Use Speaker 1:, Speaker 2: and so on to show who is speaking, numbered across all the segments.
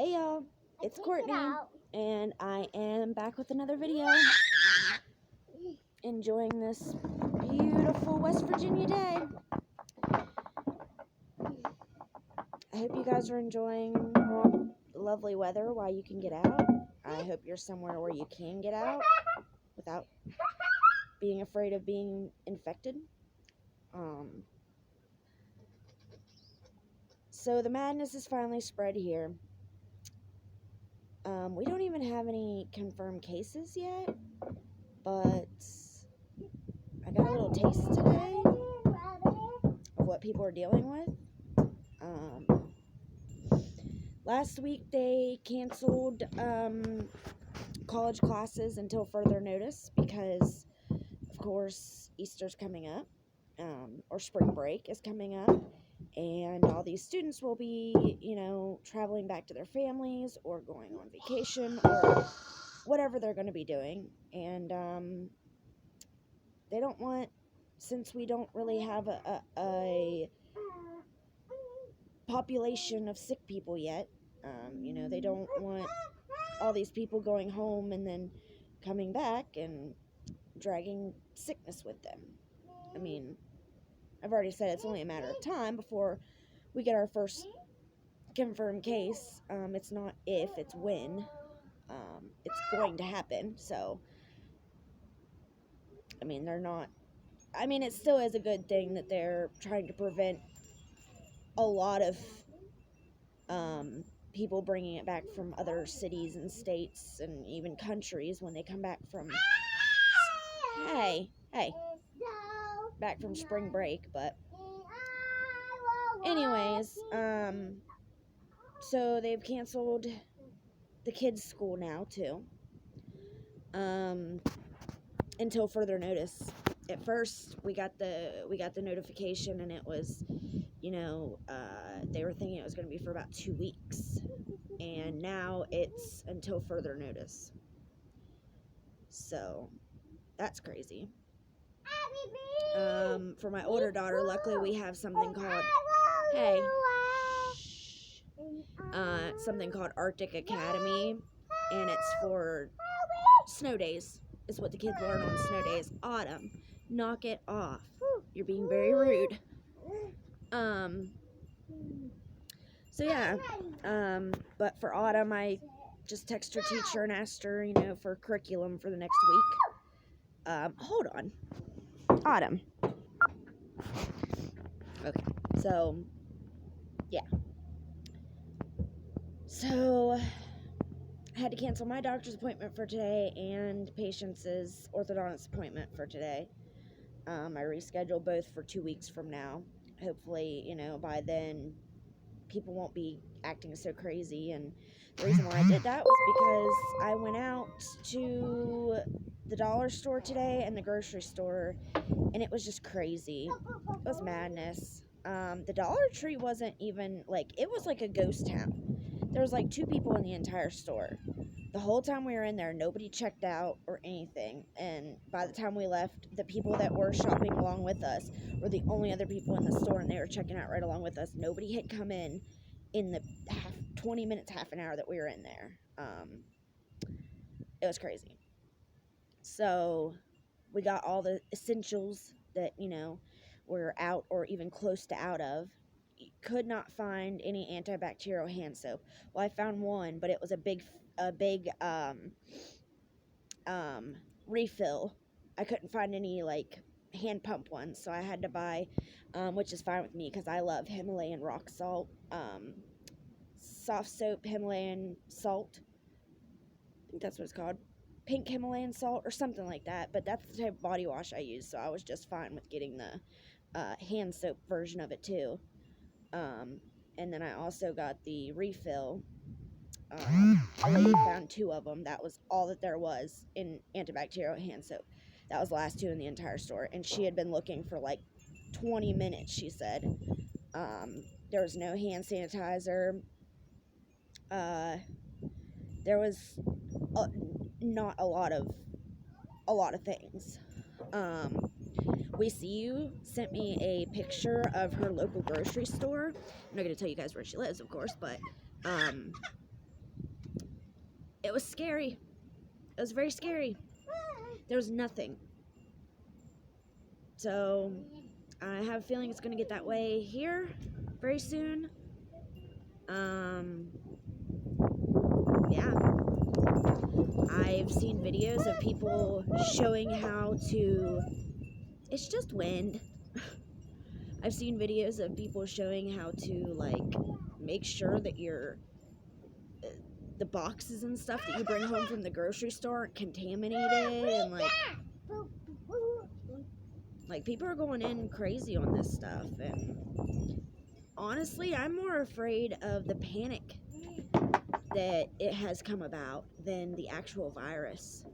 Speaker 1: Hey y'all, it's Courtney, and I am back with another video. Enjoying this beautiful West Virginia day. I hope you guys are enjoying the lovely weather while you can get out. I hope you're somewhere where you can get out without being afraid of being infected. So the madness is finally spread here. We don't even have any confirmed cases yet, but I got a little taste today of what people are dealing with. Last week they canceled college classes until further notice because, of course, Easter's coming up, or spring break is coming up, and all these students will be, traveling back to their families or going on vacation or whatever they're going to be doing. And they don't want, since we don't really have a population of sick people yet, they don't want all these people going home and then coming back and dragging sickness with them. I mean, I've already said it's only a matter of time before we get our first confirmed case. It's not if, it's when. It's going to happen. So, it still is a good thing that they're trying to prevent a lot of people bringing it back from other cities and states and even countries when they come back from back from spring break. But anyways, so they've canceled the kids' school now too, until further notice. At first we got the notification and it was, they were thinking it was going to be for about 2 weeks, and now it's until further notice. So that's crazy. For my older daughter, luckily we have something called something called Arctic Academy, and it's for snow days. Is what the kids learn on snow days. Autumn, knock it off. You're being very rude. So yeah, but for Autumn, I just texted her teacher and asked her, for curriculum for the next week. Hold on. Autumn. Okay, so, yeah. So, I had to cancel my doctor's appointment for today and Patience's orthodontist appointment for today. I rescheduled both for 2 weeks from now. Hopefully, by then, people won't be acting so crazy. And the reason why I did that was because I went out to the dollar store today and the grocery store, and it was just crazy. It was madness. The Dollar Tree wasn't even, it was like a ghost town. There was 2 people in the entire store. The whole time we were in there, nobody checked out or anything. And by the time we left, the people that were shopping along with us were the only other people in the store, and they were checking out right along with us. Nobody had come in the 20 minutes, half an hour that we were in there. It was crazy. So we got all the essentials that, we're out or even close to out of. Could not find any antibacterial hand soap. Well, I found one, but it was a big refill. I couldn't find any hand pump ones, so I had to buy, which is fine with me because I love Himalayan rock salt, soft soap Himalayan salt. I think that's what it's called, pink Himalayan salt or something like that. But that's the type of body wash I use, so I was just fine with getting the hand soap version of it too. And then I also got the refill. A lady found 2 of them. That was all that there was in antibacterial hand soap. That was the last 2 in the entire store, and she had been looking for 20 minutes, she said. There was no hand sanitizer. There was not a lot of things. We See You sent me a picture of her local grocery store. I'm not going to tell you guys where she lives, of course, but was scary. It was very scary. There was nothing. So I have a feeling it's going to get that way here very soon. Yeah. I've seen videos of people showing how to... It's just wind. I've seen videos of people showing how to, like, make sure that the boxes and stuff that you bring home from the grocery store aren't contaminated, and, like, people are going in crazy on this stuff, and honestly, I'm more afraid of the panic that it has come about than the actual virus.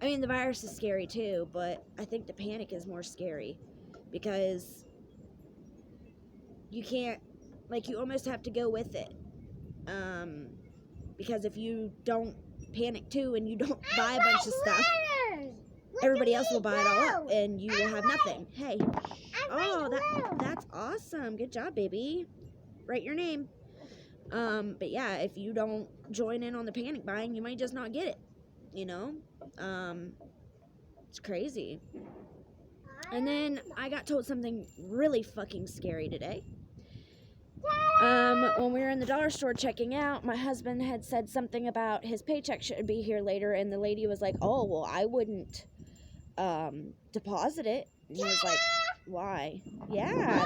Speaker 1: I mean, the virus is scary too, but I think the panic is more scary because you can't, like, you almost have to go with it. Because if you don't panic too and you don't buy a bunch of stuff, everybody else will buy it all up and you will have nothing. Hey. Oh, that's awesome. Good job, baby. Write your name. But yeah, if you don't join in on the panic buying, you might just not get it. You know? It's crazy. And then I got told something really fucking scary today. When we were in the dollar store checking out, my husband had said something about his paycheck should be here later, and the lady was like, oh, well, I wouldn't, deposit it. And he was like, why? Yeah,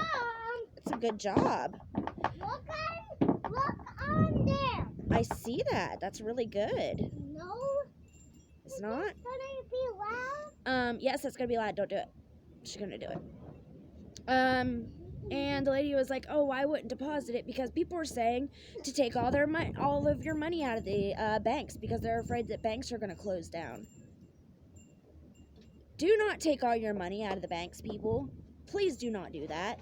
Speaker 1: it's a good job.
Speaker 2: Look on there.
Speaker 1: I see that. That's really good.
Speaker 2: No.
Speaker 1: It's not?
Speaker 2: It's gonna be loud.
Speaker 1: Yes, it's gonna be loud. Don't do it. She's gonna do it. And the lady was like, oh, I wouldn't deposit it because people are saying to take all of your money out of the banks because they're afraid that banks are going to close down. Do not take all your money out of the banks, people. Please do not do that.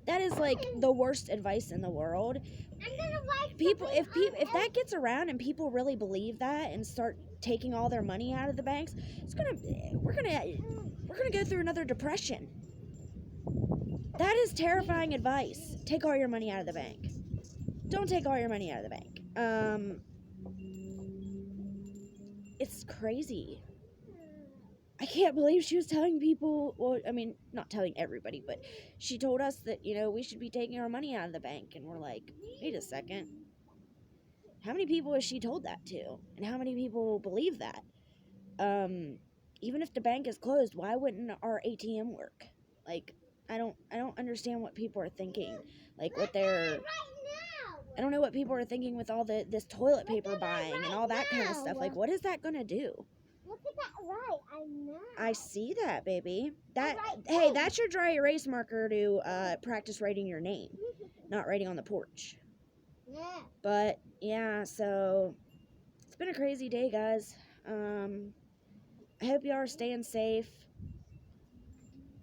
Speaker 1: That is like the worst advice in the world. People, if that gets around and people really believe that and start taking all their money out of the banks, we're gonna go through another depression. That is terrifying advice. Take all your money out of the bank. Don't take all your money out of the bank. It's crazy. I can't believe she was telling people, well, I mean, not telling everybody, but she told us that, you know, we should be taking our money out of the bank. And we're like, wait a second. How many people has she told that to? And how many people believe that? Even if the bank is closed, why wouldn't our ATM work? Like, I don't understand what people are thinking. Like, what they're... I don't know what people are thinking with all this toilet paper buying and all that kind of stuff. Like, what is that gonna do?
Speaker 2: Look at that right. I know.
Speaker 1: I see that, baby. Hey, that's your dry erase marker to practice writing your name, not writing on the porch.
Speaker 2: Yeah.
Speaker 1: But yeah, so it's been a crazy day, guys. I hope y'all are staying safe.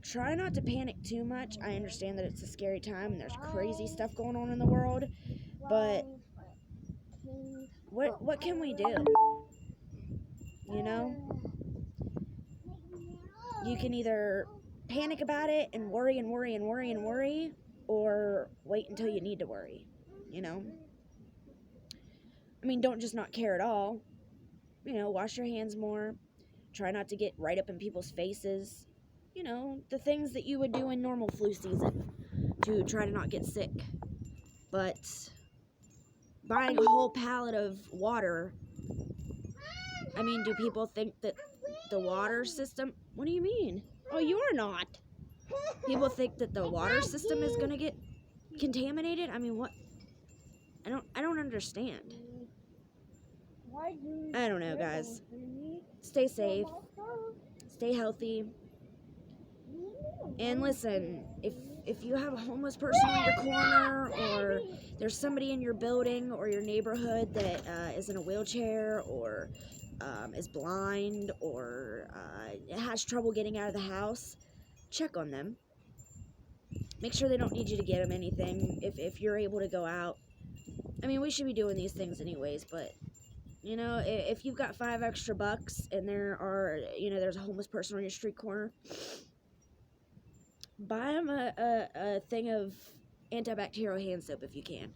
Speaker 1: Try not to panic too much. I understand that it's a scary time and there's crazy stuff going on in the world, but what can we do? You know? You can either panic about it and worry and worry and worry and worry, or wait until you need to worry, you know? I mean, don't just not care at all. You know, wash your hands more. Try not to get right up in people's faces. You know, the things that you would do in normal flu season to try to not get sick. But buying a whole pallet of water, I mean, do people think that the water system... What do you mean? Oh, you're not. People think that the water system is going to get contaminated? I mean, what? I don't understand. I don't know, guys. Stay safe. Stay healthy. And listen, if you have a homeless person in your corner, or there's somebody in your building or your neighborhood that is in a wheelchair, or is blind, or has trouble getting out of the house, check on them. Make sure they don't need you to get them anything if you're able to go out. I mean, we should be doing these things anyways, but, you know, if you've got $5 extra and there's a homeless person on your street corner, buy them a thing of antibacterial hand soap if you can.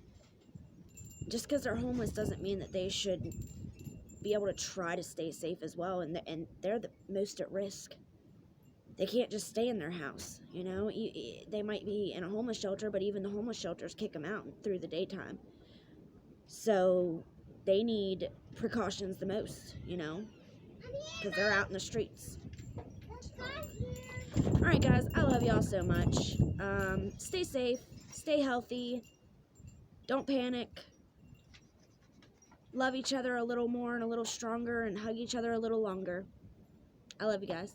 Speaker 1: Just because they're homeless doesn't mean that they should be able to try to stay safe as well, and they're the most at risk. They can't just stay in their house, you know. They might be in a homeless shelter, but even the homeless shelters kick them out through the daytime. So they need precautions the most, you know, because they're out in the streets. Alright guys, I love y'all so much. Stay safe, stay healthy, don't panic, love each other a little more and a little stronger, and hug each other a little longer. I love you guys.